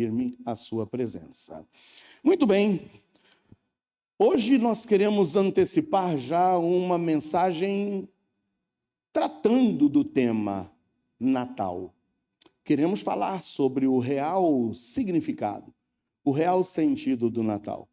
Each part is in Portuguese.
firme a sua presença. Muito bem, hoje nós queremos antecipar já uma mensagem tratando do tema Natal. Queremos falar sobre o real significado, o real sentido do Natal.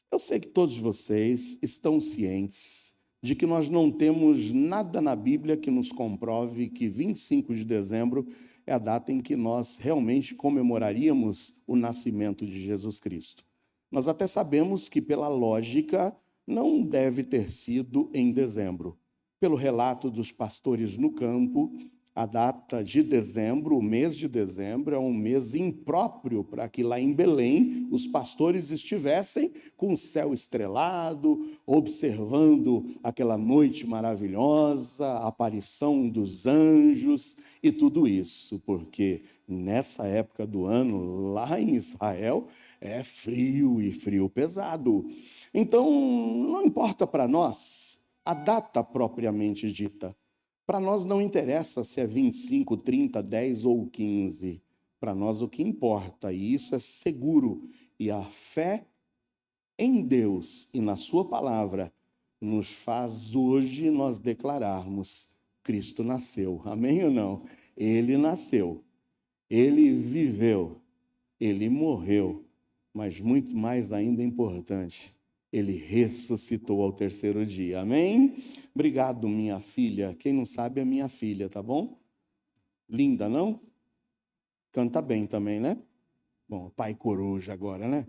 Eu sei que todos vocês estão cientes de que nós não temos nada na Bíblia que nos comprove que 25 de dezembro é a data em que nós realmente comemoraríamos o nascimento de Jesus Cristo. Nós até sabemos que, pela lógica, não deve ter sido em dezembro. Pelo relato dos pastores no campo, a data de dezembro, o mês de dezembro, é um mês impróprio para que lá em Belém os pastores estivessem com o céu estrelado, observando aquela noite maravilhosa, a aparição dos anjos e tudo isso, porque nessa época do ano, lá em Israel, é frio e frio pesado. Então, não importa para nós a data propriamente dita. Para nós não interessa se é 25, 30, 10 ou 15. Para nós o que importa, e isso é seguro, e a fé em Deus e na sua palavra nos faz hoje nós declararmos: Cristo nasceu. Amém ou não? Ele nasceu, ele viveu, ele morreu, mas muito mais ainda importante, ele ressuscitou ao terceiro dia. Amém? Obrigado, minha filha. Quem não sabe é minha filha, tá bom? Linda, não? Canta bem também, né? Bom, pai coruja agora, né?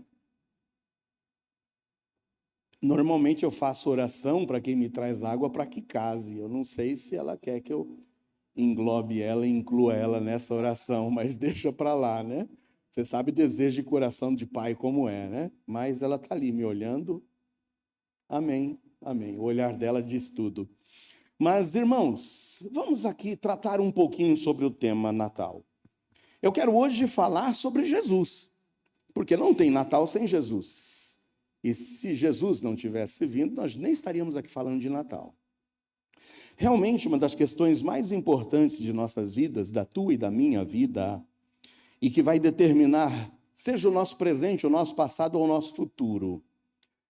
Normalmente eu faço oração para quem me traz água para que case. Eu não sei se ela quer que eu englobe ela e inclua ela nessa oração, mas deixa para lá, né? Você sabe desejo de coração de pai como é, né? Mas ela está ali me olhando. Amém, amém. O olhar dela diz tudo. Mas, irmãos, vamos aqui tratar um pouquinho sobre o tema Natal. Eu quero hoje falar sobre Jesus, porque não tem Natal sem Jesus. E se Jesus não tivesse vindo, nós nem estaríamos aqui falando de Natal. Realmente, uma das questões mais importantes de nossas vidas, da tua e da minha vida, e que vai determinar, seja o nosso presente, o nosso passado ou o nosso futuro,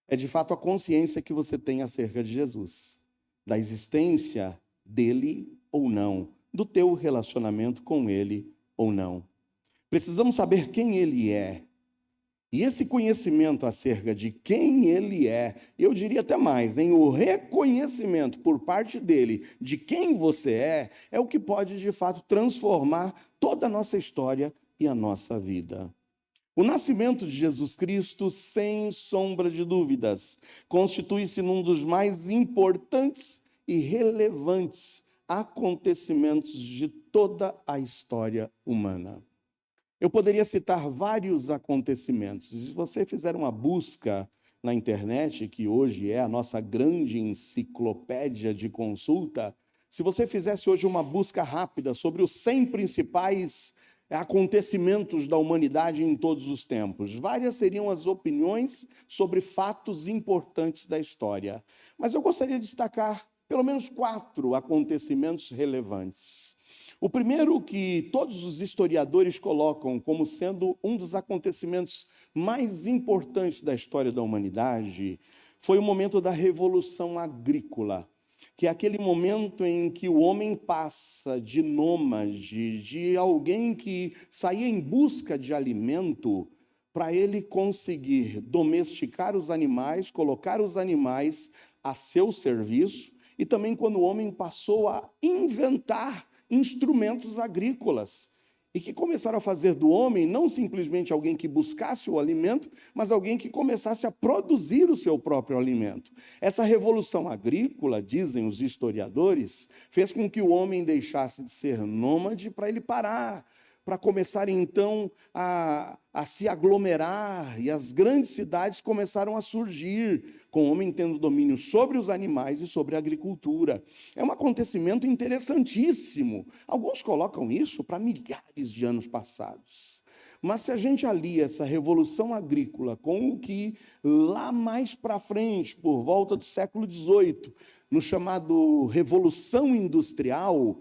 é de fato a consciência que você tem acerca de Jesus, da existência dele ou não, do teu relacionamento com ele ou não. Precisamos saber quem ele é. E esse conhecimento acerca de quem ele é, eu diria até mais, o reconhecimento por parte dele de quem você é o que pode de fato transformar toda a nossa história e a nossa vida. O nascimento de Jesus Cristo, sem sombra de dúvidas, constitui-se num dos mais importantes e relevantes acontecimentos de toda a história humana. Eu poderia citar vários acontecimentos. Se você fizer uma busca na internet, que hoje é a nossa grande enciclopédia de consulta, se você fizesse hoje uma busca rápida sobre os 100 principais acontecimentos da humanidade em todos os tempos, várias seriam as opiniões sobre fatos importantes da história. Mas eu gostaria de destacar pelo menos 4 acontecimentos relevantes. O primeiro, que todos os historiadores colocam como sendo um dos acontecimentos mais importantes da história da humanidade, foi o momento da Revolução Agrícola, que é aquele momento em que o homem passa de nômade, de alguém que saía em busca de alimento, para ele conseguir domesticar os animais, colocar os animais a seu serviço, e também quando o homem passou a inventar instrumentos agrícolas, e que começaram a fazer do homem não simplesmente alguém que buscasse o alimento, mas alguém que começasse a produzir o seu próprio alimento. Essa revolução agrícola, dizem os historiadores, fez com que o homem deixasse de ser nômade para ele parar, para começar então a se aglomerar, e as grandes cidades começaram a surgir, com o homem tendo domínio sobre os animais e sobre a agricultura. É um acontecimento interessantíssimo. Alguns colocam isso para milhares de anos passados. Mas se a gente alia essa revolução agrícola com o que lá mais para frente, por volta do século XVIII, no chamado Revolução Industrial,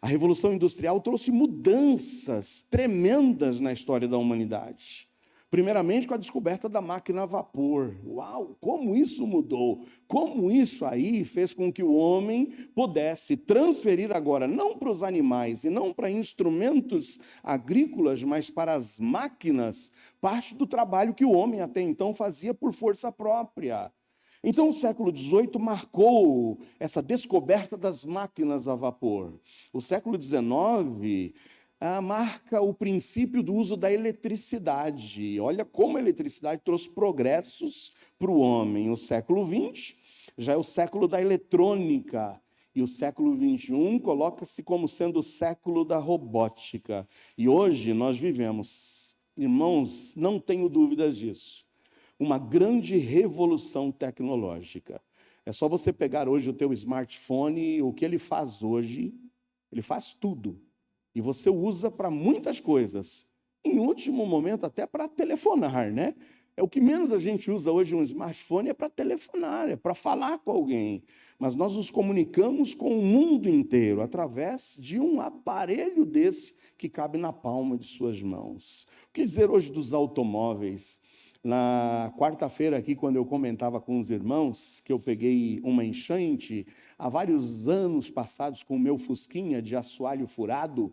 A Revolução Industrial trouxe mudanças tremendas na história da humanidade. Primeiramente com a descoberta da máquina a vapor. Uau, como isso mudou! Como isso aí fez com que o homem pudesse transferir agora, não para os animais e não para instrumentos agrícolas, mas para as máquinas, parte do trabalho que o homem até então fazia por força própria. Então, o século XVIII marcou essa descoberta das máquinas a vapor. O século XIX marca o princípio do uso da eletricidade. Olha como a eletricidade trouxe progressos para o homem. O século XX já é o século da eletrônica. E o século XXI coloca-se como sendo o século da robótica. E hoje nós vivemos, irmãos, não tenho dúvidas disso, uma grande revolução tecnológica. É só você pegar hoje o teu smartphone, o que ele faz hoje, ele faz tudo. E você usa para muitas coisas. Em último momento, até para telefonar, né? É o que menos a gente usa hoje um smartphone é para telefonar, é para falar com alguém. Mas nós nos comunicamos com o mundo inteiro através de um aparelho desse que cabe na palma de suas mãos. O que dizer hoje dos automóveis? Na quarta-feira aqui, quando eu comentava com os irmãos, que eu peguei uma enchente há vários anos passados com o meu Fusquinha de assoalho furado,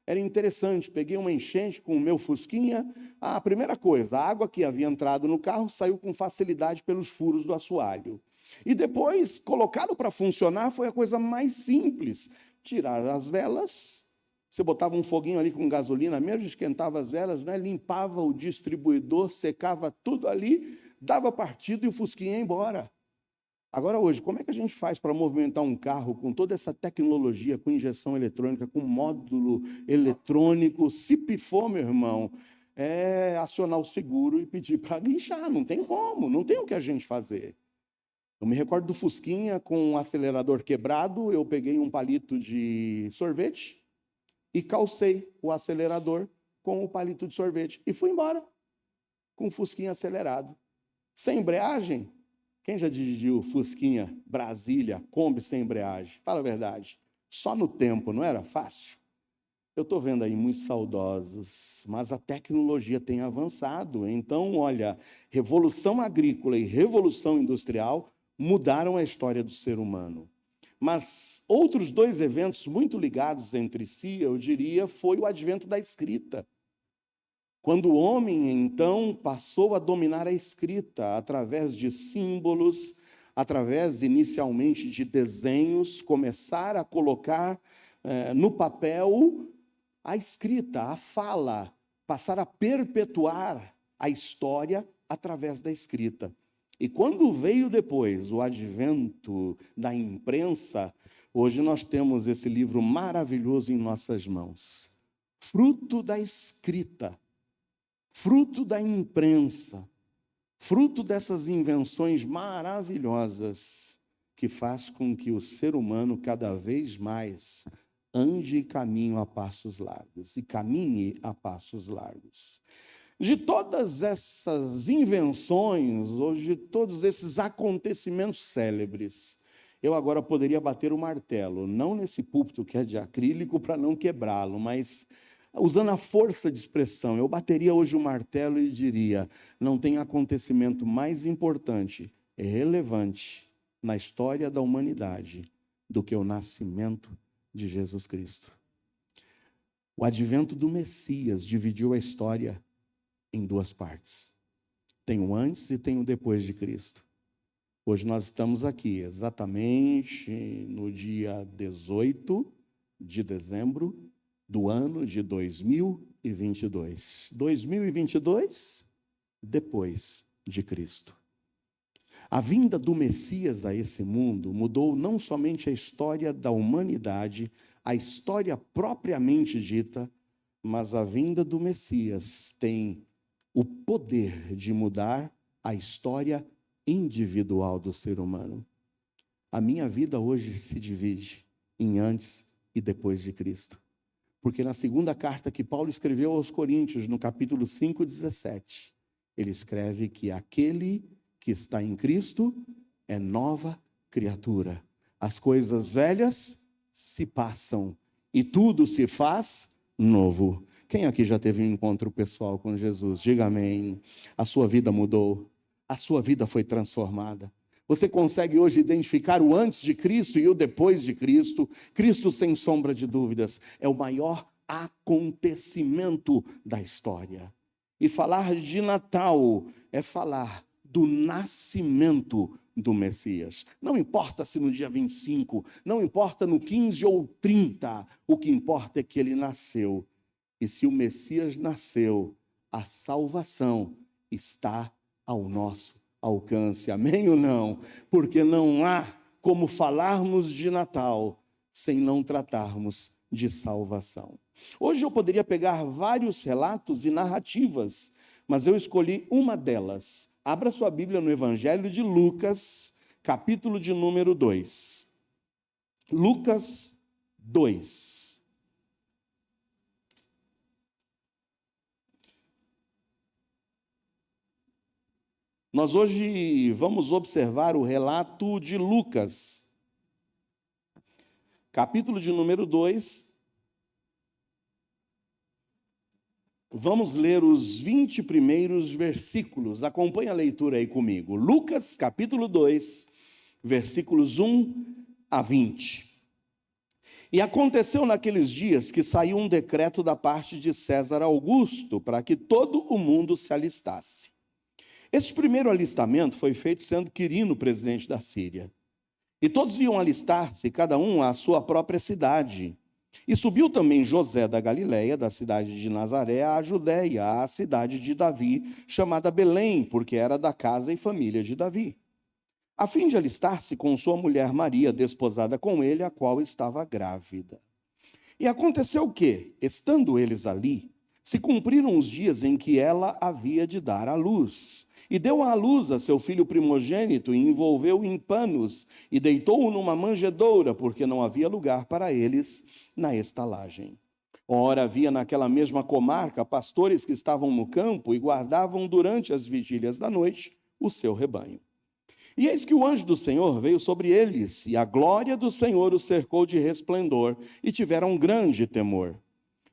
era interessante, peguei uma enchente com o meu Fusquinha, a primeira coisa, a água que havia entrado no carro saiu com facilidade pelos furos do assoalho. E depois, colocado para funcionar, foi a coisa mais simples. Tirar as velas, você botava um foguinho ali com gasolina mesmo, esquentava as velas, né? Limpava o distribuidor, secava tudo ali, dava partido e o Fusquinha ia embora. Agora hoje, como é que a gente faz para movimentar um carro com toda essa tecnologia, com injeção eletrônica, com módulo eletrônico? Se pifou, meu irmão, é acionar o seguro e pedir para guinchar, não tem como, não tem o que a gente fazer. Eu me recordo do Fusquinha com o acelerador quebrado, eu peguei um palito de sorvete e calcei o acelerador com o palito de sorvete e fui embora com o Fusquinha acelerado. Sem embreagem? Quem já dirigiu Fusquinha, Brasília, Kombi sem embreagem? Fala a verdade. Só no tempo, não era fácil? Eu estou vendo aí muitos saudosos, mas a tecnologia tem avançado. Então, olha, revolução agrícola e revolução industrial mudaram a história do ser humano. Mas outros dois eventos muito ligados entre si, eu diria, foi o advento da escrita. Quando o homem, então, passou a dominar a escrita através de símbolos, através, inicialmente, de desenhos, começar a colocar no papel a escrita, a fala, passar a perpetuar a história através da escrita. E quando veio depois o advento da imprensa, hoje nós temos esse livro maravilhoso em nossas mãos. Fruto da escrita, fruto da imprensa, fruto dessas invenções maravilhosas que faz com que o ser humano cada vez mais ande caminho a passos largos e caminhe a passos largos. De todas essas invenções, ou de todos esses acontecimentos célebres, eu agora poderia bater o martelo, não nesse púlpito que é de acrílico para não quebrá-lo, mas usando a força de expressão, eu bateria hoje o martelo e diria: não tem acontecimento mais importante e relevante na história da humanidade do que o nascimento de Jesus Cristo. O advento do Messias dividiu a história em duas partes. Tem o antes e tem o depois de Cristo. Hoje nós estamos aqui exatamente no dia 18 de dezembro do ano de 2022. 2022, depois de Cristo. A vinda do Messias a esse mundo mudou não somente a história da humanidade, a história propriamente dita, mas a vinda do Messias tem o poder de mudar a história individual do ser humano. A minha vida hoje se divide em antes e depois de Cristo. Porque na segunda carta que Paulo escreveu aos Coríntios, no capítulo 5, 17, ele escreve que aquele que está em Cristo é nova criatura. As coisas velhas se passam e tudo se faz novo. Quem aqui já teve um encontro pessoal com Jesus? Diga amém. A sua vida mudou, a sua vida foi transformada. Você consegue hoje identificar o antes de Cristo e o depois de Cristo. Cristo, sem sombra de dúvidas, é o maior acontecimento da história. E falar de Natal é falar do nascimento do Messias. Não importa se no dia 25, não importa no 15 ou 30, o que importa é que ele nasceu. E se o Messias nasceu, a salvação está ao nosso alcance. Amém ou não? Porque não há como falarmos de Natal sem não tratarmos de salvação. Hoje eu poderia pegar vários relatos e narrativas, mas eu escolhi uma delas. Abra sua Bíblia no Evangelho de Lucas, capítulo de número 2. Lucas 2. Nós hoje vamos observar o relato de Lucas, capítulo de número 2. Vamos ler os 20 primeiros versículos. Acompanhe a leitura aí comigo. Lucas, capítulo 2, versículos 1 a 20. E aconteceu naqueles dias que saiu um decreto da parte de César Augusto para que todo o mundo se alistasse. Este primeiro alistamento foi feito sendo Quirino presidente da Síria. E todos iam alistar-se, cada um à sua própria cidade. E subiu também José da Galiléia, da cidade de Nazaré, à Judéia, à cidade de Davi, chamada Belém, porque era da casa e família de Davi, a fim de alistar-se com sua mulher Maria, desposada com ele, a qual estava grávida. E aconteceu que, estando eles ali, se cumpriram os dias em que ela havia de dar à luz. E deu à luz a seu filho primogênito, e envolveu-o em panos, e deitou-o numa manjedoura, porque não havia lugar para eles na estalagem. Ora, havia naquela mesma comarca pastores que estavam no campo e guardavam durante as vigílias da noite o seu rebanho. E eis que o anjo do Senhor veio sobre eles, e a glória do Senhor os cercou de resplendor, e tiveram grande temor.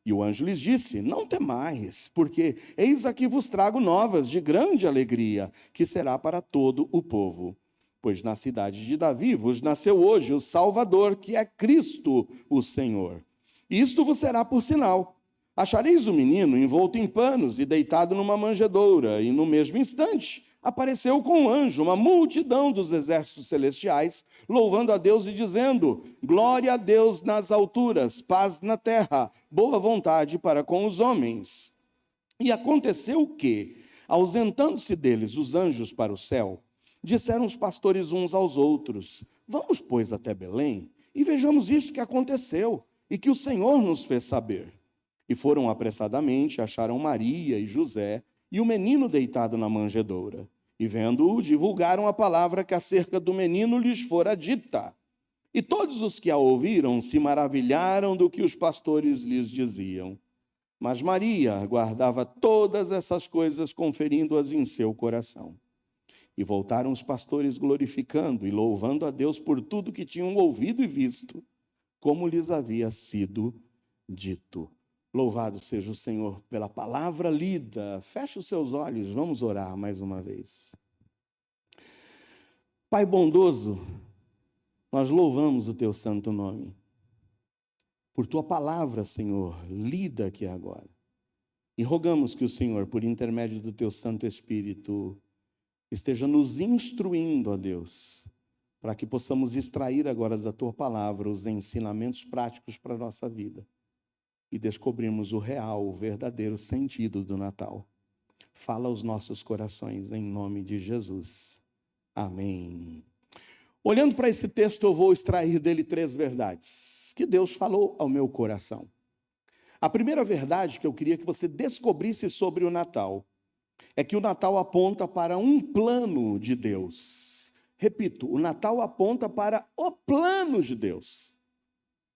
E o anjo lhes disse: não temais, porque eis aqui vos trago novas de grande alegria, que será para todo o povo. Pois na cidade de Davi vos nasceu hoje o Salvador, que é Cristo o Senhor. Isto vos será por sinal. Achareis o menino envolto em panos e deitado numa manjedoura, e no mesmo instante apareceu com um anjo uma multidão dos exércitos celestiais, louvando a Deus e dizendo: glória a Deus nas alturas, paz na terra, boa vontade para com os homens. E aconteceu que, ausentando-se deles os anjos para o céu, disseram os pastores uns aos outros: vamos, pois, até Belém, e vejamos isto que aconteceu, e que o Senhor nos fez saber. E foram apressadamente, acharam Maria e José, e o menino deitado na manjedoura. E vendo-o, divulgaram a palavra que acerca do menino lhes fora dita. E todos os que a ouviram se maravilharam do que os pastores lhes diziam. Mas Maria guardava todas essas coisas, conferindo-as em seu coração. E voltaram os pastores glorificando e louvando a Deus por tudo que tinham ouvido e visto, como lhes havia sido dito. Louvado seja o Senhor pela palavra lida. Feche os seus olhos, vamos orar mais uma vez. Pai bondoso, nós louvamos o teu santo nome. Por tua palavra, Senhor, lida aqui agora. E rogamos que o Senhor, por intermédio do teu Santo Espírito, esteja nos instruindo, ó Deus, para que possamos extrair agora da tua palavra os ensinamentos práticos para a nossa vida. E descobrimos o real, o verdadeiro sentido do Natal. Fala aos nossos corações, em nome de Jesus. Amém. Olhando para esse texto, eu vou extrair dele 3 verdades que Deus falou ao meu coração. A primeira verdade que eu queria que você descobrisse sobre o Natal é que o Natal aponta para um plano de Deus. Repito, o Natal aponta para o plano de Deus.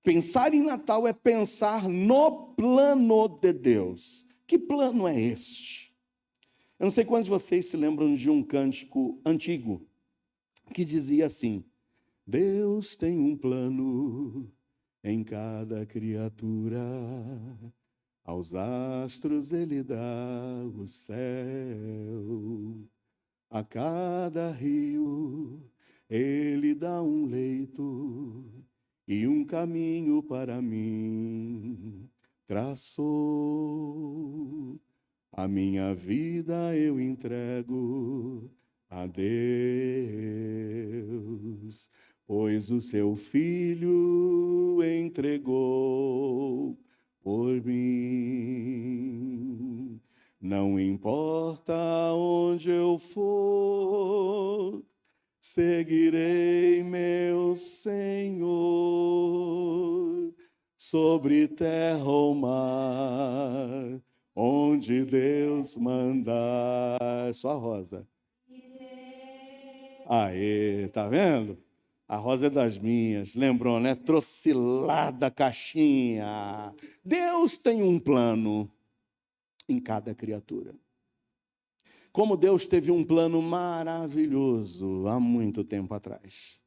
Pensar em Natal é pensar no plano de Deus. Que plano é este? Eu não sei quantos de vocês se lembram de um cântico antigo que dizia assim: Deus tem um plano Em cada criatura, aos astros ele dá o céu. A cada rio ele dá um leito e um caminho para mim traçou. A minha vida eu entrego a Deus, pois o seu Filho entregou por mim. Não importa onde eu for, seguirei meu Senhor, sobre terra ou mar, onde Deus mandar. Só a Rosa. Aê, tá vendo? A Rosa é das minhas, lembrou, né? Trouxe lá da caixinha. Deus tem um plano em cada criatura. Como Deus teve um plano maravilhoso há muito tempo atrás,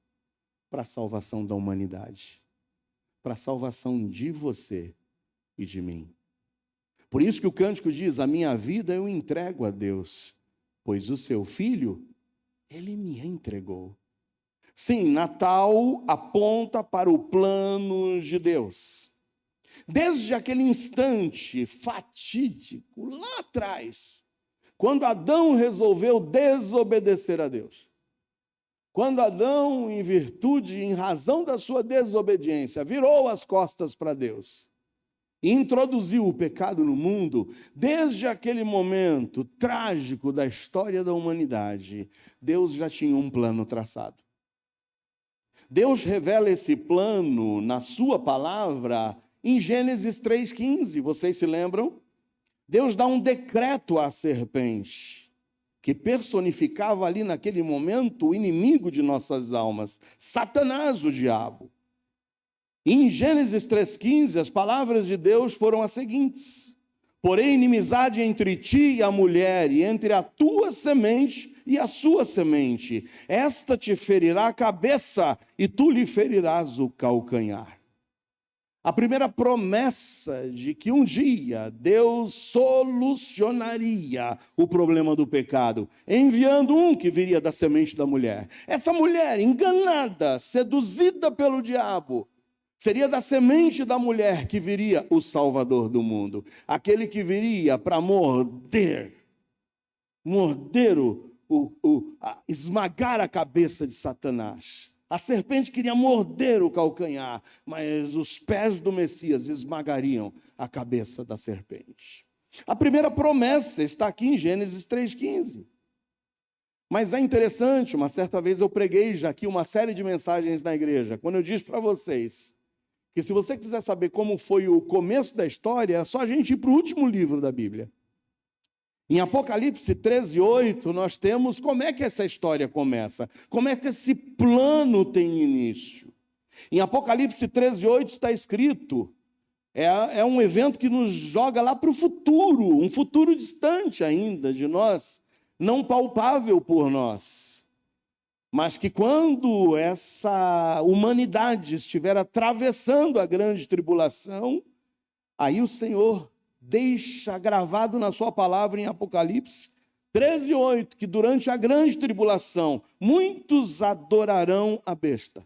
para a salvação da humanidade, para a salvação de você e de mim. Por isso que o cântico diz: a minha vida eu entrego a Deus, pois o seu Filho, ele me entregou. Sim, Natal aponta para o plano de Deus. Desde aquele instante fatídico, lá atrás, quando Adão resolveu desobedecer a Deus. Quando Adão, em virtude, em razão da sua desobediência, virou as costas para Deus e introduziu o pecado no mundo, desde aquele momento trágico da história da humanidade, Deus já tinha um plano traçado. Deus revela esse plano na sua palavra em Gênesis 3,15, vocês se lembram? Deus dá um decreto à serpente, que personificava ali naquele momento o inimigo de nossas almas, Satanás, o diabo. E em Gênesis 3,15, as palavras de Deus foram as seguintes: porém, inimizade entre ti e a mulher, e entre a tua semente e a sua semente. Esta te ferirá a cabeça, e tu lhe ferirás o calcanhar. A primeira promessa de que um dia Deus solucionaria o problema do pecado, enviando um que viria da semente da mulher. Essa mulher, enganada, seduzida pelo diabo, seria da semente da mulher que viria o Salvador do mundo. Aquele que viria para esmagar a cabeça de Satanás. A serpente queria morder o calcanhar, mas os pés do Messias esmagariam a cabeça da serpente. A primeira promessa está aqui em Gênesis 3,15. Mas é interessante, uma certa vez eu preguei já aqui uma série de mensagens na igreja, quando eu disse para vocês que se você quiser saber como foi o começo da história, é só a gente ir para o último livro da Bíblia. Em Apocalipse 13:8, nós temos como é que essa história começa, como é que esse plano tem início. Em Apocalipse 13:8 está escrito, é um evento que nos joga lá para o futuro, um futuro distante ainda de nós, não palpável por nós, mas que quando essa humanidade estiver atravessando a grande tribulação, aí o Senhor deixa gravado na sua palavra em Apocalipse 13:8, que durante a grande tribulação, muitos adorarão a besta.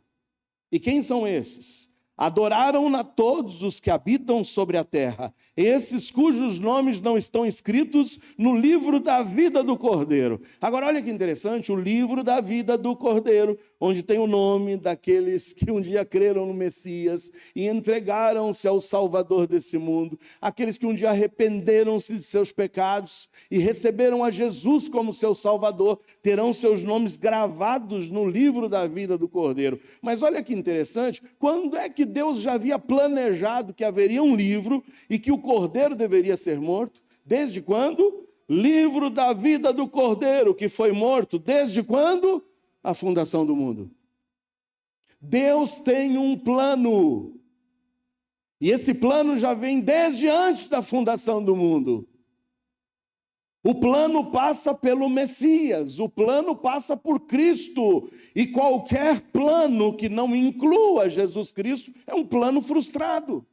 E quem são esses? Adoraram-na todos os que habitam sobre a terra, esses cujos nomes não estão escritos no livro da vida do Cordeiro. Agora olha que interessante, o livro da vida do Cordeiro, onde tem o nome daqueles que um dia creram no Messias e entregaram-se ao Salvador desse mundo, aqueles que um dia arrependeram-se de seus pecados e receberam a Jesus como seu Salvador, terão seus nomes gravados no livro da vida do Cordeiro. Mas olha que interessante, quando é que Deus já havia planejado que haveria um livro e que o Cordeiro deveria ser morto? Desde quando? Livro da vida do Cordeiro, que foi morto desde quando? A fundação do mundo. Deus tem um plano. E esse plano já vem desde antes da fundação do mundo. O plano passa pelo Messias, o plano passa por Cristo. E qualquer plano que não inclua Jesus Cristo é um plano frustrado.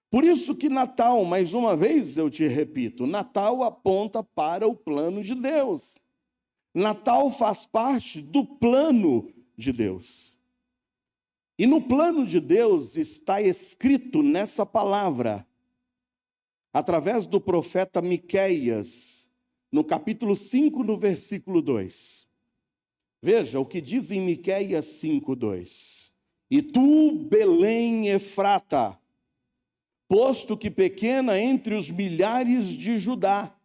Por isso que Natal, mais uma vez eu te repito, Natal aponta para o plano de Deus. Natal faz parte do plano de Deus. E no plano de Deus está escrito nessa palavra, através do profeta Miqueias, no capítulo 5, no versículo 2. Veja o que diz em Miqueias 5:2. E tu, Belém Efrata, posto que pequena entre os milhares de Judá,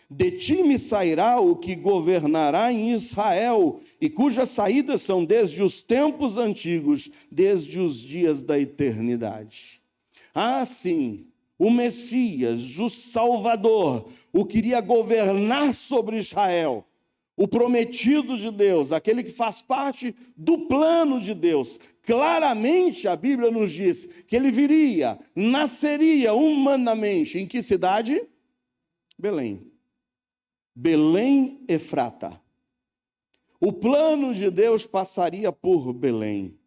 de ti me sairá o que governará em Israel, e cujas saídas são desde os tempos antigos, desde os dias da eternidade. Ah, sim, o Messias, o Salvador, o que iria governar sobre Israel, o prometido de Deus, aquele que faz parte do plano de Deus. Claramente a Bíblia nos diz que ele viria, nasceria humanamente. Em que cidade? Belém. Belém Efrata. O plano de Deus passaria por Belém.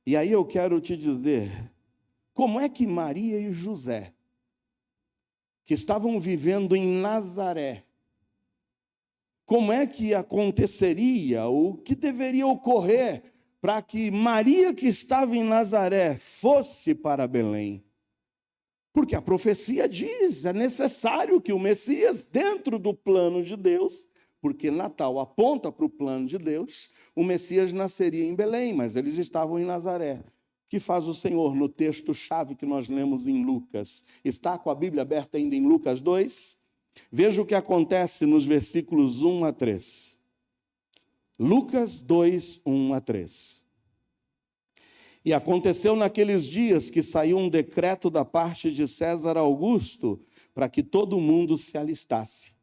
E aí eu quero te dizer, como é que Maria e José, que estavam vivendo em Nazaré, como é que aconteceria, o que deveria ocorrer para que Maria, que estava em Nazaré, fosse para Belém? Porque a profecia diz, é necessário que o Messias, dentro do plano de Deus, porque Natal aponta para o plano de Deus, o Messias nasceria em Belém, mas eles estavam em Nazaré. O que faz o Senhor no texto-chave que nós lemos em Lucas? Está com a Bíblia aberta ainda em Lucas 2? Veja o que acontece nos versículos 1 a 3. Lucas 2, 1 a 3. E aconteceu naqueles dias que saiu um decreto da parte de César Augusto para que todo mundo se alistasse.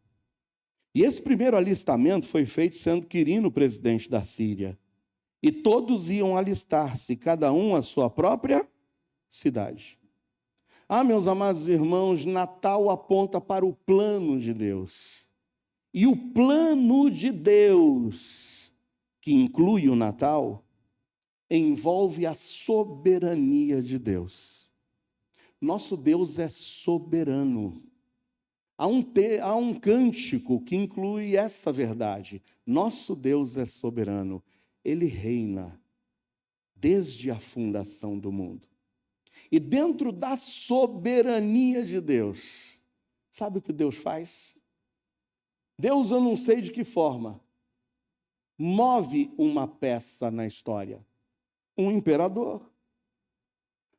E esse primeiro alistamento foi feito sendo Quirino presidente da Síria. E todos iam alistar-se, cada um à sua própria cidade. Ah, meus amados irmãos, Natal aponta para o plano de Deus. E o plano de Deus, que inclui o Natal, envolve a soberania de Deus. Nosso Deus é soberano. Há um cântico que inclui essa verdade. Nosso Deus é soberano. Ele reina desde a fundação do mundo. E dentro da soberania de Deus, sabe o que Deus faz? Deus, eu não sei de que forma, move uma peça na história. Um imperador.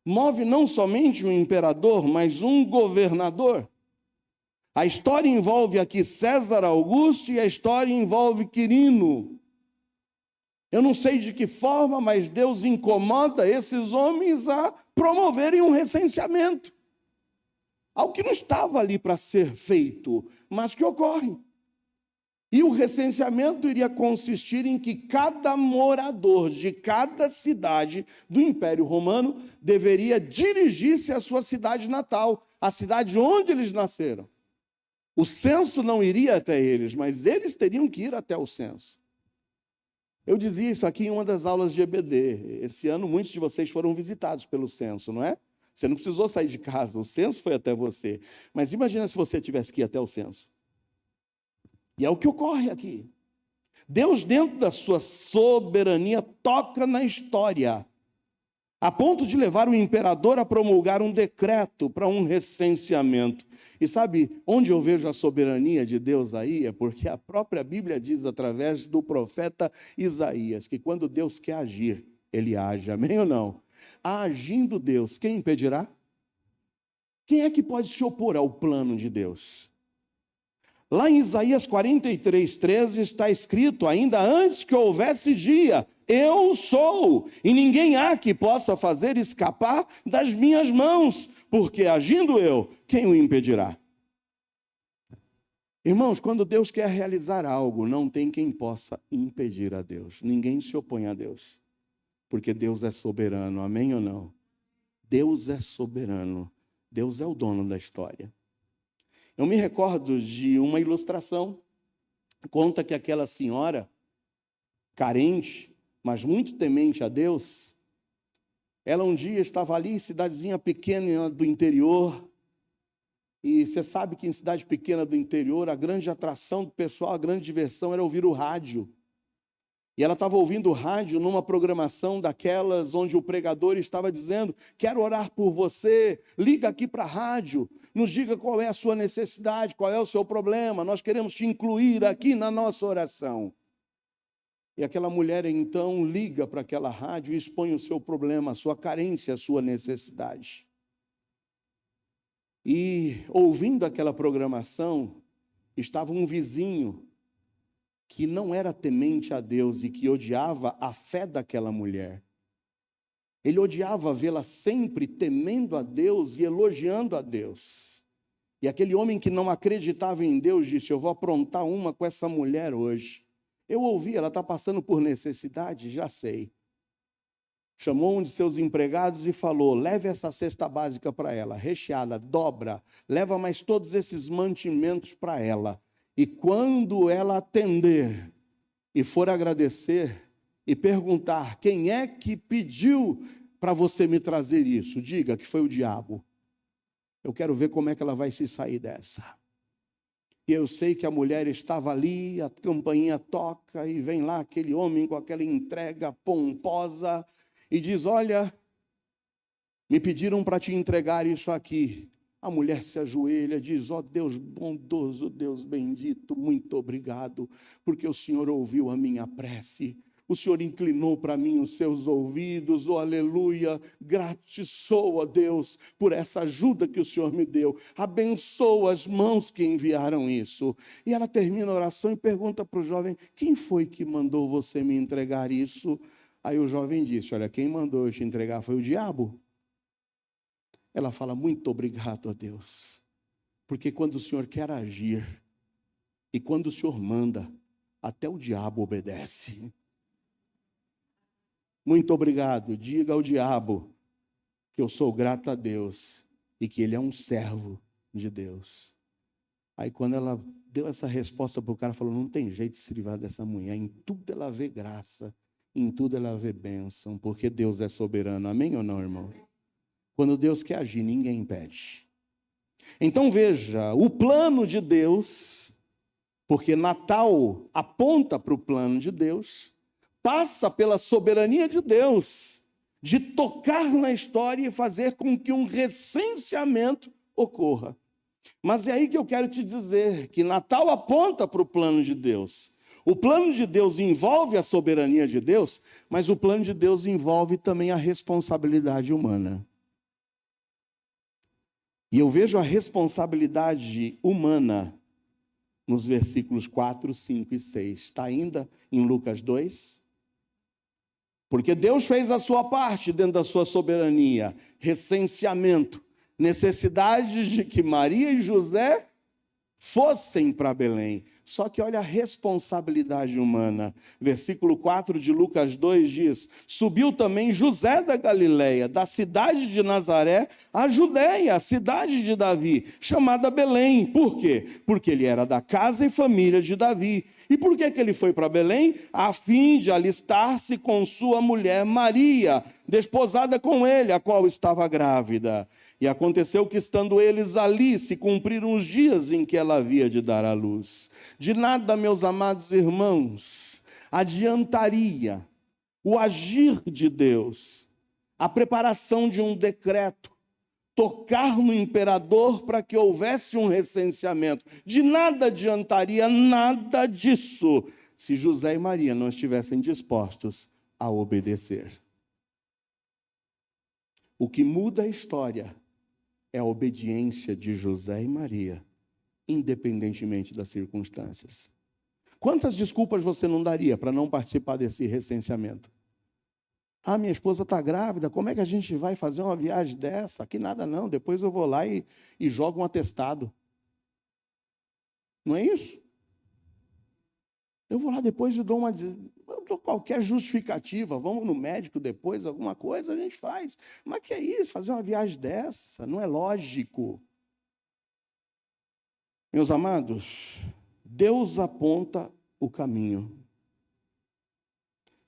Move não somente um imperador, mas um governador. A história envolve aqui César Augusto e a história envolve Quirino. Eu não sei de que forma, mas Deus incomoda esses homens a promoverem um recenseamento. Algo que não estava ali para ser feito, mas que ocorre. E o recenseamento iria consistir em que cada morador de cada cidade do Império Romano deveria dirigir-se à sua cidade natal, a cidade onde eles nasceram. O censo não iria até eles, mas eles teriam que ir até o censo. Eu dizia isso aqui em uma das aulas de EBD. Esse ano, muitos de vocês foram visitados pelo censo, não é? Você não precisou sair de casa, o censo foi até você. Mas imagina se você tivesse que ir até o censo. E é o que ocorre aqui. Deus, dentro da sua soberania, toca na história, a ponto de levar o imperador a promulgar um decreto para um recenseamento. E sabe onde eu vejo a soberania de Deus aí? É porque a própria Bíblia diz, através do profeta Isaías, que quando Deus quer agir, ele age. Amém ou não? Agindo Deus, quem impedirá? Quem é que pode se opor ao plano de Deus? Lá em Isaías 43:13 está escrito, ainda antes que houvesse dia, eu sou, e ninguém há que possa fazer escapar das minhas mãos, porque agindo eu, quem o impedirá? Irmãos, quando Deus quer realizar algo, não tem quem possa impedir a Deus. Ninguém se opõe a Deus, porque Deus é soberano, amém ou não? Deus é soberano, Deus é o dono da história. Eu me recordo de uma ilustração, conta que aquela senhora, carente, mas muito temente a Deus, ela um dia estava ali, cidadezinha pequena do interior, e você sabe que em cidade pequena do interior, a grande atração do pessoal, a grande diversão era ouvir o rádio. E ela estava ouvindo o rádio numa programação daquelas onde o pregador estava dizendo: quero orar por você, liga aqui para a rádio, nos diga qual é a sua necessidade, qual é o seu problema, nós queremos te incluir aqui na nossa oração. E aquela mulher então liga para aquela rádio e expõe o seu problema, a sua carência, a sua necessidade. E ouvindo aquela programação, estava um vizinho que não era temente a Deus e que odiava a fé daquela mulher. Ele odiava vê-la sempre temendo a Deus e elogiando a Deus. E aquele homem que não acreditava em Deus disse: eu vou aprontar uma com essa mulher hoje. Eu ouvi, ela está passando por necessidade, já sei. Chamou um de seus empregados e falou: leve essa cesta básica para ela, recheada, dobra, leva mais todos esses mantimentos para ela. E quando ela atender e for agradecer e perguntar quem é que pediu para você me trazer isso, diga que foi o diabo. Eu quero ver como é que ela vai se sair dessa. E eu sei que a mulher estava ali, a campainha toca e vem lá aquele homem com aquela entrega pomposa e diz: olha, me pediram para te entregar isso aqui. A mulher se ajoelha, diz: ó Deus bondoso, Deus bendito, muito obrigado, porque o Senhor ouviu a minha prece. O Senhor inclinou para mim os seus ouvidos, oh aleluia, grato sou a Deus por essa ajuda que o Senhor me deu. Abençoa as mãos que enviaram isso. E ela termina a oração e pergunta para o jovem: quem foi que mandou você me entregar isso? Aí o jovem disse: olha, quem mandou eu te entregar foi o diabo. Ela fala: muito obrigado a Deus, porque quando o Senhor quer agir e quando o Senhor manda, até o diabo obedece. Muito obrigado, diga ao diabo que eu sou grato a Deus e que ele é um servo de Deus. Aí quando ela deu essa resposta para o cara, falou: não tem jeito de se livrar dessa mulher, em tudo ela vê graça, em tudo ela vê bênção, porque Deus é soberano, amém ou não, irmão? Quando Deus quer agir, ninguém impede. Então veja, o plano de Deus, porque Natal aponta para o plano de Deus, passa pela soberania de Deus, de tocar na história e fazer com que um recenseamento ocorra. Mas é aí que eu quero te dizer, que Natal aponta para o plano de Deus. O plano de Deus envolve a soberania de Deus, mas o plano de Deus envolve também a responsabilidade humana. E eu vejo a responsabilidade humana nos versículos 4, 5 e 6. Está ainda em Lucas 2? Porque Deus fez a sua parte dentro da sua soberania, recenseamento, necessidade de que Maria e José fossem para Belém. Só que olha a responsabilidade humana. Versículo 4 de Lucas 2 diz: subiu também José da Galileia, da cidade de Nazaré, a Judéia, a cidade de Davi, chamada Belém. Por quê? Porque ele era da casa e família de Davi. E por que ele foi para Belém? A fim de alistar-se com sua mulher Maria, desposada com ele, a qual estava grávida. E aconteceu que, estando eles ali, se cumpriram os dias em que ela havia de dar à luz. De nada, meus amados irmãos, adiantaria o agir de Deus, a preparação de um decreto, tocar no imperador para que houvesse um recenseamento. De nada adiantaria nada disso se José e Maria não estivessem dispostos a obedecer. O que muda a história é a obediência de José e Maria, independentemente das circunstâncias. Quantas desculpas você não daria para não participar desse recenseamento? Ah, minha esposa está grávida, como é que a gente vai fazer uma viagem dessa? Aqui nada não, depois eu vou lá e jogo um atestado. Não é isso? Eu vou lá depois e dou qualquer justificativa, vamos no médico depois, alguma coisa a gente faz. Mas que é isso, fazer uma viagem dessa? Não é lógico. Meus amados, Deus aponta o caminho,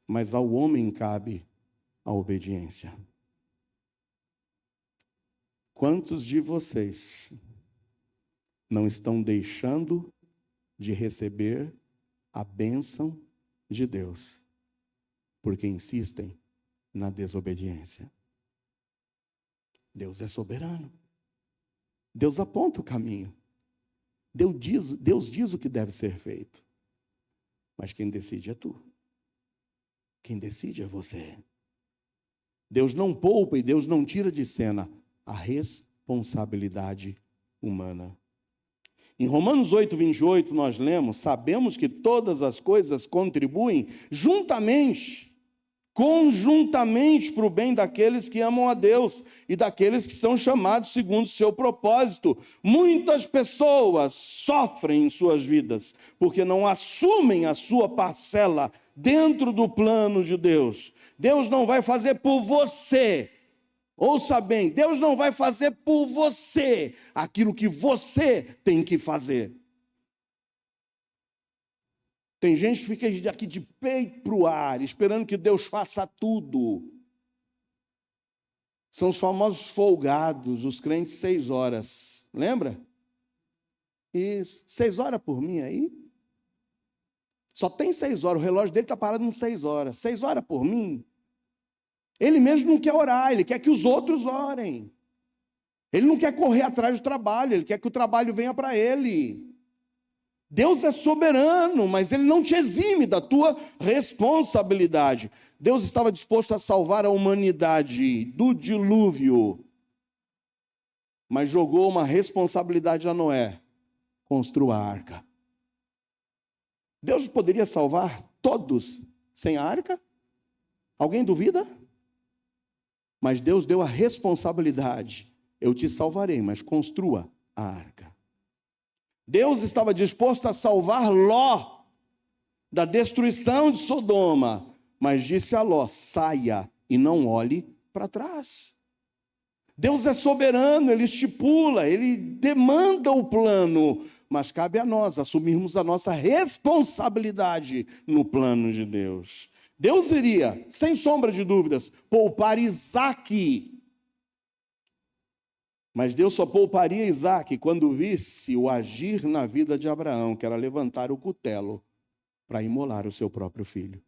mas ao homem cabe a obediência. Quantos de vocês não estão deixando de receber a bênção de Deus porque insistem na desobediência? Deus é soberano. Deus aponta o caminho. Deus diz o que deve ser feito. Mas quem decide é tu. Quem decide é você. Deus não poupa e Deus não tira de cena a responsabilidade humana. Em Romanos 8, 28, nós lemos: sabemos que todas as coisas contribuem conjuntamente para o bem daqueles que amam a Deus e daqueles que são chamados segundo o seu propósito. Muitas pessoas sofrem em suas vidas porque não assumem a sua parcela dentro do plano de Deus. Deus não vai fazer por você. Ouça bem, Deus não vai fazer por você aquilo que você tem que fazer. Tem gente que fica aqui de peito para o ar, esperando que Deus faça tudo. São os famosos folgados, os crentes 6 horas. Lembra? Isso. 6 horas por mim aí? Só tem 6 horas, o relógio dele está parado em 6 horas. 6 horas por mim? Ele mesmo não quer orar, ele quer que os outros orem. Ele não quer correr atrás do trabalho, ele quer que o trabalho venha para ele. Deus é soberano, mas Ele não te exime da tua responsabilidade. Deus estava disposto a salvar a humanidade do dilúvio, mas jogou uma responsabilidade a Noé: construa a arca. Deus poderia salvar todos sem a arca? Alguém duvida? Mas Deus deu a responsabilidade: eu te salvarei, mas construa a arca. Deus estava disposto a salvar Ló da destruição de Sodoma, mas disse a Ló: saia e não olhe para trás. Deus é soberano, Ele estipula, Ele demanda o plano, mas cabe a nós assumirmos a nossa responsabilidade no plano de Deus. Deus iria, sem sombra de dúvidas, poupar Isaque. Mas Deus só pouparia Isaque quando visse o agir na vida de Abraão, que era levantar o cutelo para imolar o seu próprio filho.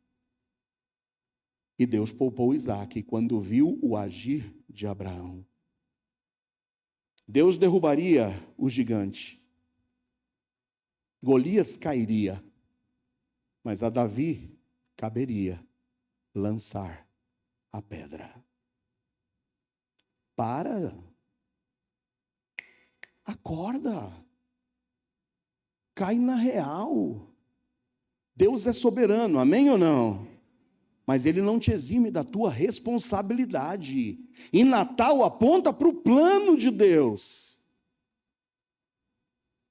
E Deus poupou Isaque quando viu o agir de Abraão. Deus derrubaria o gigante. Golias cairia, mas a Davi caberia lançar a pedra. Acorda. Cai na real. Deus é soberano, amém ou não? Mas Ele não te exime da tua responsabilidade. E Natal aponta para o plano de Deus.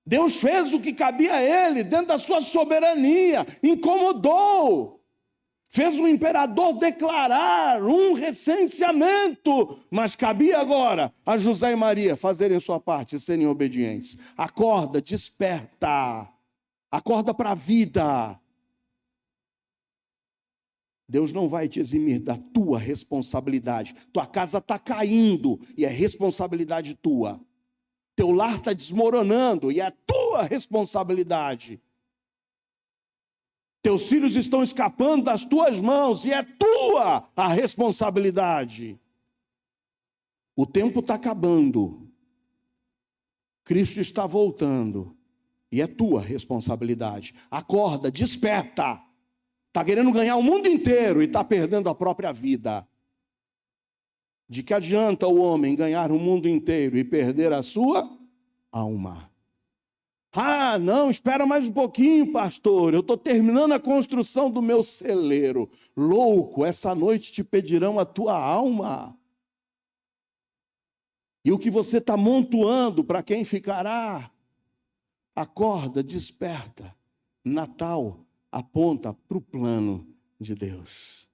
Deus fez o que cabia a Ele, dentro da sua soberania, incomodou. Fez o imperador declarar um recenseamento, mas cabia agora a José e Maria fazerem sua parte e serem obedientes. Acorda, desperta, acorda para a vida. Deus não vai te eximir da tua responsabilidade. Tua casa está caindo e é responsabilidade tua. Teu lar está desmoronando e é tua responsabilidade. Teus filhos estão escapando das tuas mãos e é tua a responsabilidade. O tempo está acabando. Cristo está voltando e é tua responsabilidade. Acorda, desperta. Está querendo ganhar o mundo inteiro e está perdendo a própria vida. De que adianta o homem ganhar o mundo inteiro e perder a sua alma? Ah, não, espera mais um pouquinho, pastor. Eu estou terminando a construção do meu celeiro. Louco, essa noite te pedirão a tua alma. E o que você está montuando, para quem ficará? Acorda, desperta. Natal aponta para o plano de Deus.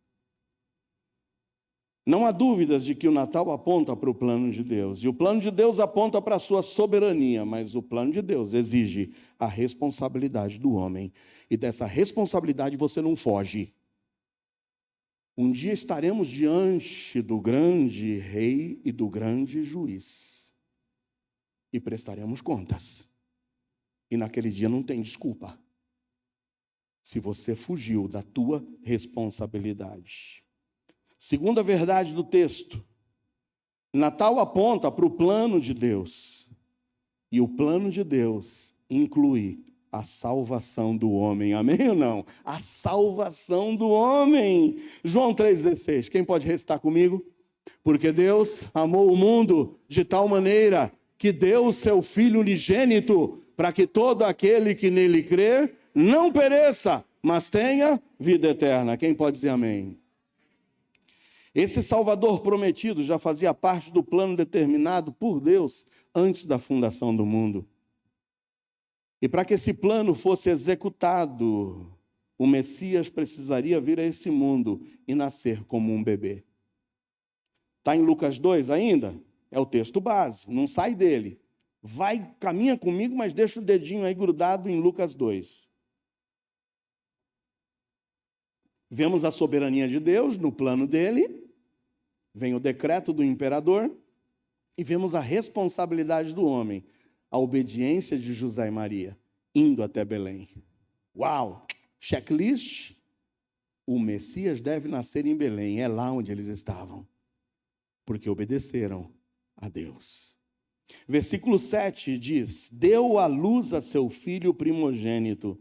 Não há dúvidas de que o Natal aponta para o plano de Deus. E o plano de Deus aponta para a sua soberania, mas o plano de Deus exige a responsabilidade do homem. E dessa responsabilidade você não foge. Um dia estaremos diante do grande rei e do grande juiz. E prestaremos contas. E naquele dia não tem desculpa. Se você fugiu da tua responsabilidade. Segunda verdade do texto. Natal aponta para o plano de Deus. E o plano de Deus inclui a salvação do homem. Amém ou não? A salvação do homem. João 3,16. Quem pode recitar comigo? Porque Deus amou o mundo de tal maneira que deu o seu Filho unigênito para que todo aquele que nele crer não pereça, mas tenha vida eterna. Quem pode dizer amém? Esse Salvador prometido já fazia parte do plano determinado por Deus antes da fundação do mundo. E para que esse plano fosse executado, o Messias precisaria vir a esse mundo e nascer como um bebê. Está em Lucas 2 ainda? É o texto base, não sai dele. Vai, caminha comigo, mas deixa o dedinho aí grudado em Lucas 2. Vemos a soberania de Deus no plano dele, vem o decreto do imperador, e vemos a responsabilidade do homem, a obediência de José e Maria, indo até Belém. Uau! Checklist. O Messias deve nascer em Belém, é lá onde eles estavam, porque obedeceram a Deus. Versículo 7 diz: deu à luz a seu filho primogênito,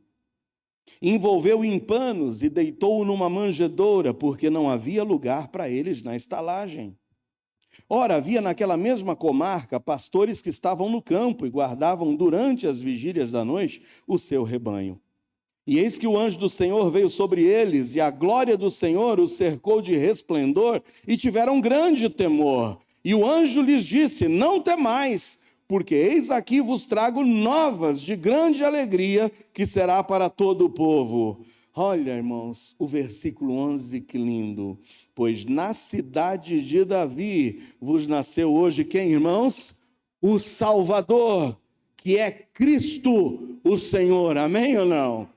envolveu-o em panos e deitou-o numa manjedoura, porque não havia lugar para eles na estalagem. Ora, havia naquela mesma comarca pastores que estavam no campo e guardavam durante as vigílias da noite o seu rebanho. E eis que o anjo do Senhor veio sobre eles, e a glória do Senhor os cercou de resplendor, e tiveram grande temor. E o anjo lhes disse: não temais, porque eis aqui vos trago novas de grande alegria, que será para todo o povo. Olha, irmãos, o versículo 11, que lindo. Pois na cidade de Davi vos nasceu hoje quem, irmãos? O Salvador, que é Cristo o Senhor. Amém ou não?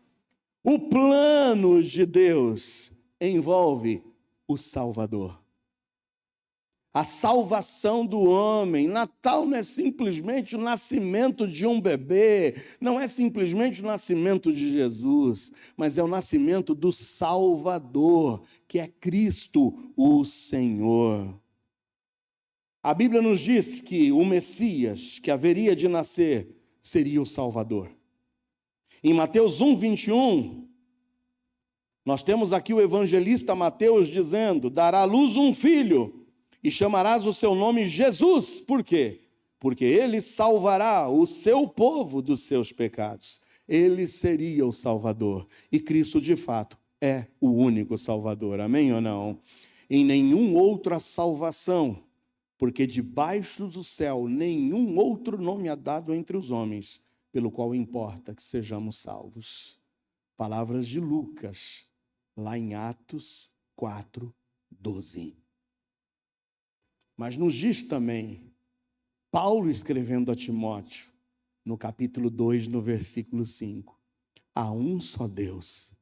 O plano de Deus envolve o Salvador. A salvação do homem. Natal não é simplesmente o nascimento de um bebê, não é simplesmente o nascimento de Jesus, mas é o nascimento do Salvador, que é Cristo, o Senhor. A Bíblia nos diz que o Messias, que haveria de nascer, seria o Salvador. Em Mateus 1:21, nós temos aqui o evangelista Mateus dizendo: dará à luz um filho, e chamarás o seu nome Jesus. Por quê? Porque ele salvará o seu povo dos seus pecados. Ele seria o Salvador. E Cristo, de fato, é o único Salvador. Amém ou não? Em nenhum outra salvação, porque debaixo do céu nenhum outro nome é dado entre os homens, pelo qual importa que sejamos salvos. Palavras de Lucas, lá em Atos 4:12. Mas nos diz também, Paulo escrevendo a Timóteo, no capítulo 2, no versículo 5, há um só Deus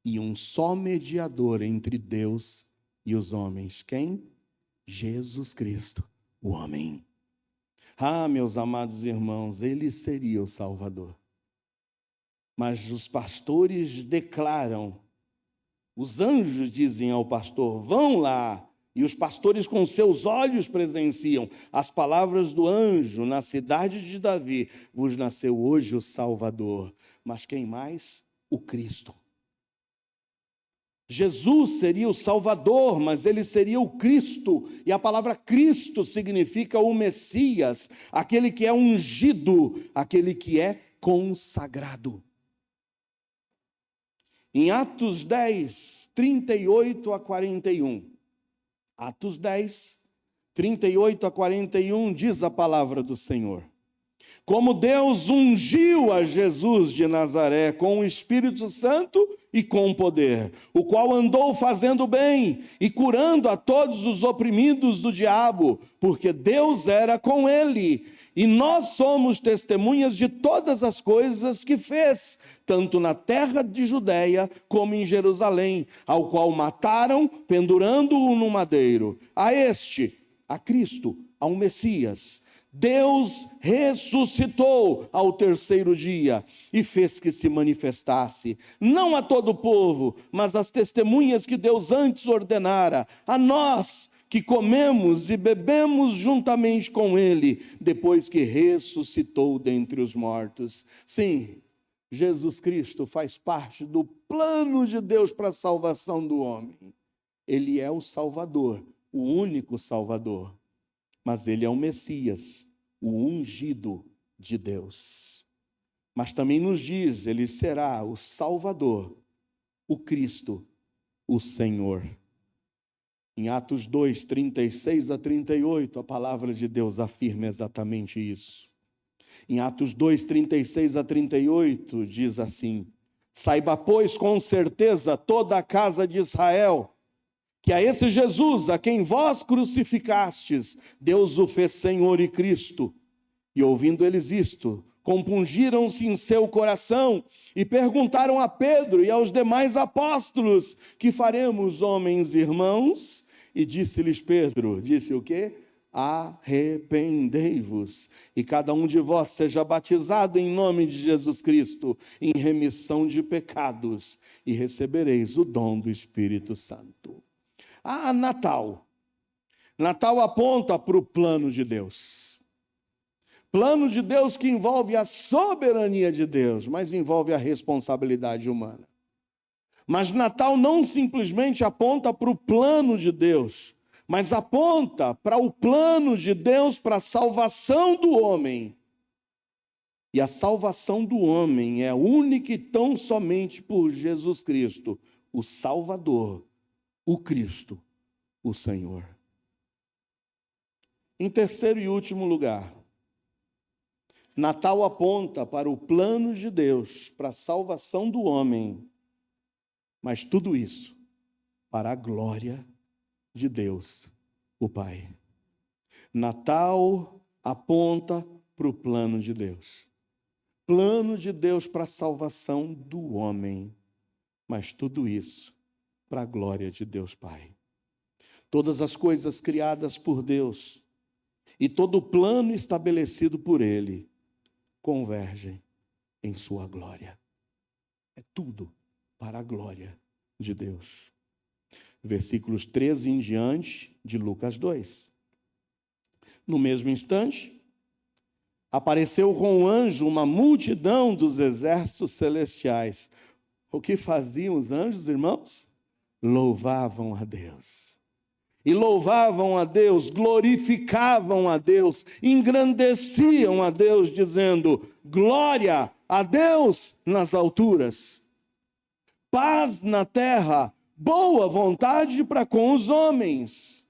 e um só mediador entre Deus e os homens. Quem? Jesus Cristo, o homem. Ah, meus amados irmãos, ele seria o Salvador. Mas os pastores declaram, os anjos dizem ao pastor: vão lá. E os pastores com seus olhos presenciam as palavras do anjo: na cidade de Davi vos nasceu hoje o Salvador. Mas quem mais? O Cristo. Jesus seria o Salvador, mas ele seria o Cristo. E a palavra Cristo significa o Messias, aquele que é ungido, aquele que é consagrado. Em Atos 10, 38 a 41. Atos 10, 38 a 41, diz a palavra do Senhor: Como Deus ungiu a Jesus de Nazaré com o Espírito Santo e com poder, o qual andou fazendo bem e curando a todos os oprimidos do diabo, porque Deus era com ele. E nós somos testemunhas de todas as coisas que fez, tanto na terra de Judeia como em Jerusalém, ao qual mataram, pendurando-o no madeiro. A Cristo, ao Messias, Deus ressuscitou ao terceiro dia e fez que se manifestasse, não a todo o povo, mas às testemunhas que Deus antes ordenara, a nós que comemos e bebemos juntamente com ele, depois que ressuscitou dentre os mortos. Sim, Jesus Cristo faz parte do plano de Deus para a salvação do homem. Ele é o Salvador, o único Salvador. Mas ele é o Messias, o ungido de Deus. Mas também nos diz, ele será o Salvador, o Cristo, o Senhor. Em Atos 2, 36 a 38, a palavra de Deus afirma exatamente isso. Em Atos 2, 36 a 38, diz assim: saiba, pois, com certeza toda a casa de Israel, que a esse Jesus, a quem vós crucificastes, Deus o fez Senhor e Cristo. E ouvindo eles isto, compungiram-se em seu coração e perguntaram a Pedro e aos demais apóstolos: que faremos, homens e irmãos? E disse-lhes Pedro, disse o quê? Arrependei-vos, e cada um de vós seja batizado em nome de Jesus Cristo, em remissão de pecados, e recebereis o dom do Espírito Santo. Natal. Natal aponta para o plano de Deus. Plano de Deus que envolve a soberania de Deus, mas envolve a responsabilidade humana. Mas Natal não simplesmente aponta para o plano de Deus, mas aponta para o plano de Deus para a salvação do homem. E a salvação do homem é única e tão somente por Jesus Cristo, o Salvador, o Cristo, o Senhor. Em terceiro e último lugar, Natal aponta para o plano de Deus, para a salvação do homem, mas tudo isso para a glória de Deus, o Pai. Natal aponta para o plano de Deus. Plano de Deus para a salvação do homem, mas tudo isso para a glória de Deus Pai. Todas as coisas criadas por Deus e todo o plano estabelecido por Ele convergem em sua glória. É tudo para a glória de Deus. Versículos 13 em diante de Lucas 2. No mesmo instante, apareceu com o anjo uma multidão dos exércitos celestiais. O que faziam os anjos, irmãos? Louvavam a Deus. E louvavam a Deus, glorificavam a Deus, engrandeciam a Deus, dizendo: glória a Deus nas alturas, paz na terra, boa vontade para com os homens.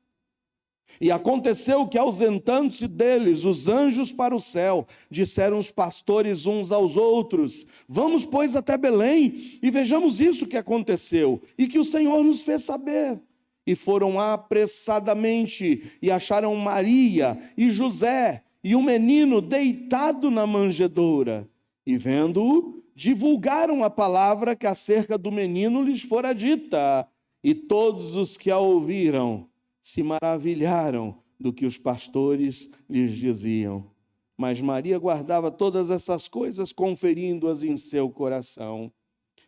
E aconteceu que, ausentando-se deles os anjos para o céu, disseram os pastores uns aos outros: vamos, pois, até Belém e vejamos isso que aconteceu e que o Senhor nos fez saber. E foram apressadamente e acharam Maria e José e um menino deitado na manjedoura. E vendo-o, divulgaram a palavra que acerca do menino lhes fora dita. E todos os que a ouviram se maravilharam do que os pastores lhes diziam. Mas Maria guardava todas essas coisas, conferindo-as em seu coração.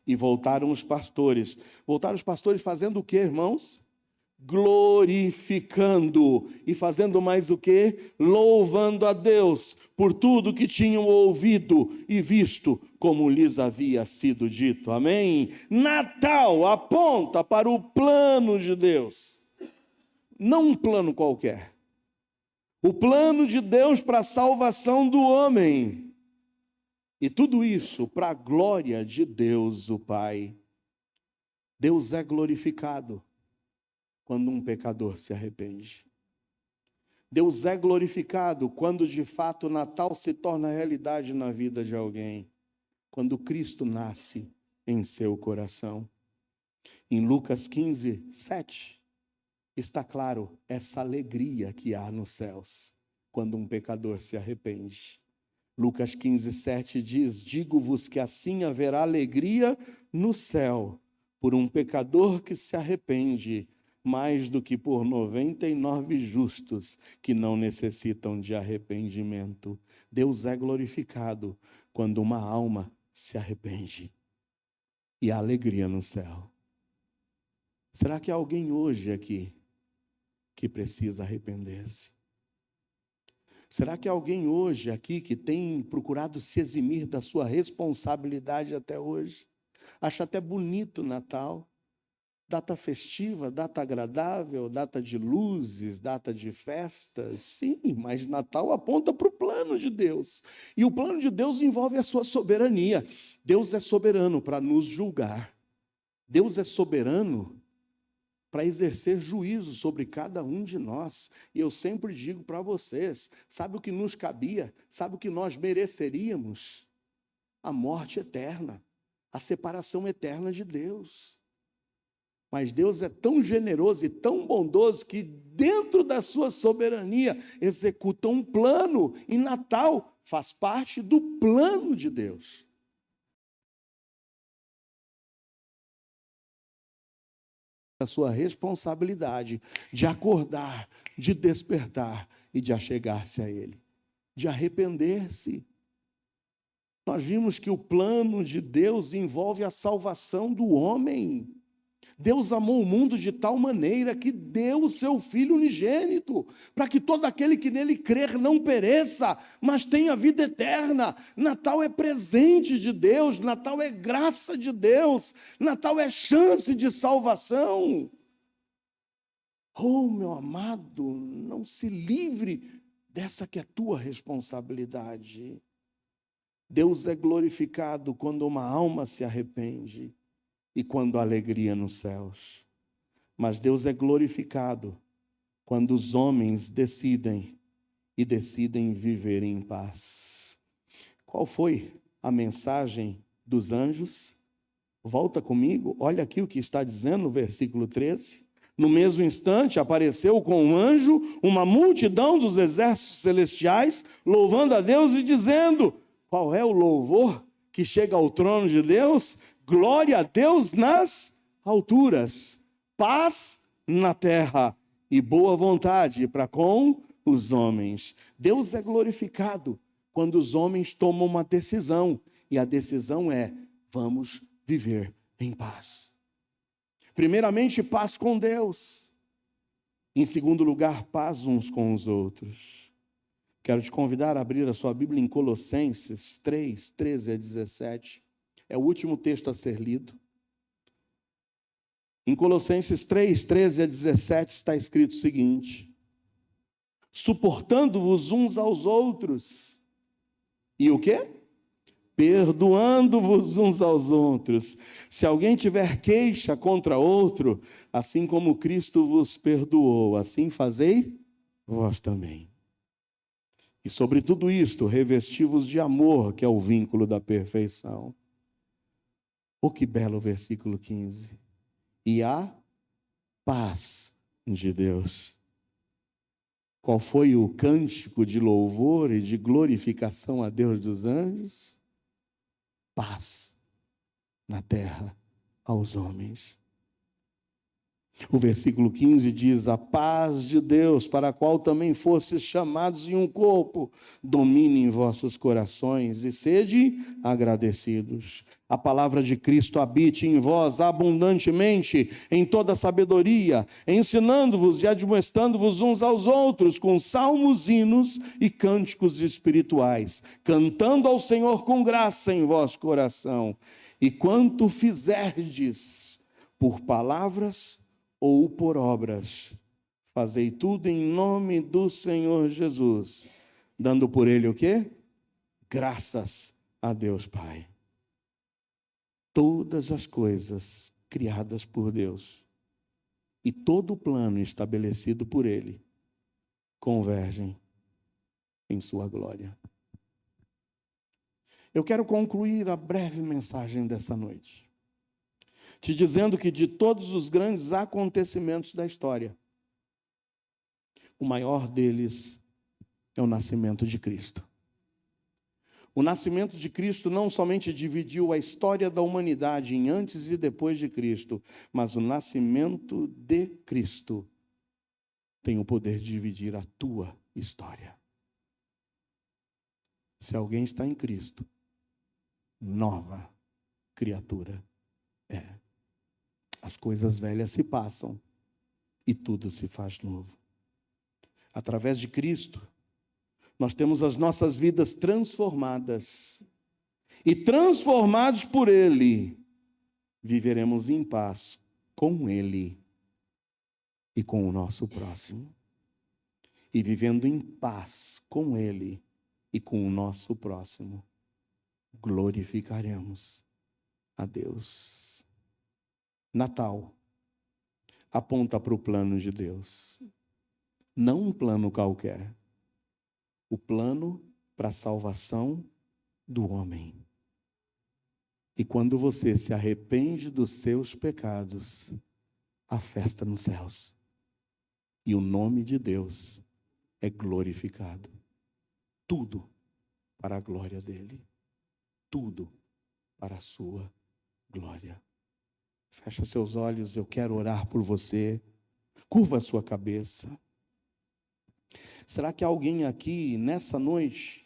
E voltaram os pastores. Voltaram os pastores fazendo o quê, irmãos? Glorificando e fazendo mais o quê? Louvando a Deus por tudo que tinham ouvido e visto, como lhes havia sido dito. Amém? Natal aponta para o plano de Deus. Não um plano qualquer. O plano de Deus para a salvação do homem. E tudo isso para a glória de Deus, o Pai. Deus é glorificado quando um pecador se arrepende. Deus é glorificado quando de fato o Natal se torna realidade na vida de alguém, quando Cristo nasce em seu coração. Em Lucas 15, 7, está claro essa alegria que há nos céus quando um pecador se arrepende. Lucas 15, 7 diz: digo-vos que assim haverá alegria no céu por um pecador que se arrepende, mais do que por 99 justos que não necessitam de arrependimento. Deus é glorificado quando uma alma se arrepende. E há alegria no céu. Será que há alguém hoje aqui que precisa arrepender-se? Será que há alguém hoje aqui que tem procurado se eximir da sua responsabilidade até hoje? Acha até bonito o Natal, data festiva, data agradável, data de luzes, data de festas. Sim, mas Natal aponta para o plano de Deus. E o plano de Deus envolve a sua soberania. Deus é soberano para nos julgar. Deus é soberano para exercer juízo sobre cada um de nós. E eu sempre digo para vocês, sabe o que nos cabia? Sabe o que nós mereceríamos? A morte eterna, a separação eterna de Deus. Mas Deus é tão generoso e tão bondoso que dentro da sua soberania executa um plano, e Natal faz parte do plano de Deus. A sua responsabilidade de acordar, de despertar e de achegar-se a Ele, de arrepender-se. Nós vimos que o plano de Deus envolve a salvação do homem. Deus amou o mundo de tal maneira que deu o seu Filho unigênito, para que todo aquele que nele crer não pereça, mas tenha vida eterna. Natal é presente de Deus, Natal é graça de Deus, Natal é chance de salvação. Oh, meu amado, não se livre dessa que é tua responsabilidade. Deus é glorificado quando uma alma se arrepende e quando há alegria nos céus. Mas Deus é glorificado quando os homens decidem viver em paz. Qual foi a mensagem dos anjos? Volta comigo, olha aqui o que está dizendo no versículo 13. No mesmo instante apareceu com um anjo uma multidão dos exércitos celestiais, louvando a Deus e dizendo: qual é o louvor que chega ao trono de Deus? Glória a Deus nas alturas, paz na terra e boa vontade para com os homens. Deus é glorificado quando os homens tomam uma decisão, e a decisão é: vamos viver em paz. Primeiramente, paz com Deus. Em segundo lugar, paz uns com os outros. Quero te convidar a abrir a sua Bíblia em Colossenses 3, 13 a 17. É o último texto a ser lido. Em Colossenses 3, 13 a 17 está escrito o seguinte: suportando-vos uns aos outros. E o quê? Perdoando-vos uns aos outros. Se alguém tiver queixa contra outro, assim como Cristo vos perdoou, assim fazei vós também. E sobre tudo isto, revesti-vos de amor, que é o vínculo da perfeição. Oh, que belo versículo 15. E a paz de Deus. Qual foi o cântico de louvor e de glorificação a Deus dos anjos? Paz na terra aos homens. O versículo 15 diz: a paz de Deus, para a qual também fostes chamados em um corpo, domine em vossos corações e sede agradecidos. A palavra de Cristo habite em vós abundantemente, em toda sabedoria, ensinando-vos e admoestando-vos uns aos outros, com salmos, hinos e cânticos espirituais, cantando ao Senhor com graça em vosso coração. E quanto fizerdes por palavras ou por obras, fazei tudo em nome do Senhor Jesus, dando por ele o quê? Graças a Deus Pai. Todas as coisas criadas por Deus e todo o plano estabelecido por ele convergem em sua glória. Eu quero concluir a breve mensagem dessa noite, te dizendo que de todos os grandes acontecimentos da história, o maior deles é o nascimento de Cristo. O nascimento de Cristo não somente dividiu a história da humanidade em antes e depois de Cristo, mas o nascimento de Cristo tem o poder de dividir a tua história. Se alguém está em Cristo, nova criatura é. As coisas velhas se passam e tudo se faz novo. Através de Cristo, nós temos as nossas vidas transformadas. E transformados por Ele, viveremos em paz com Ele e com o nosso próximo. E vivendo em paz com Ele e com o nosso próximo, glorificaremos a Deus. Natal aponta para o plano de Deus. Não um plano qualquer. O plano para a salvação do homem. E quando você se arrepende dos seus pecados, há festa nos céus. E o nome de Deus é glorificado. Tudo para a glória dele. Tudo para a sua glória. Fecha seus olhos, eu quero orar por você. Curva a sua cabeça. Será que alguém aqui, nessa noite,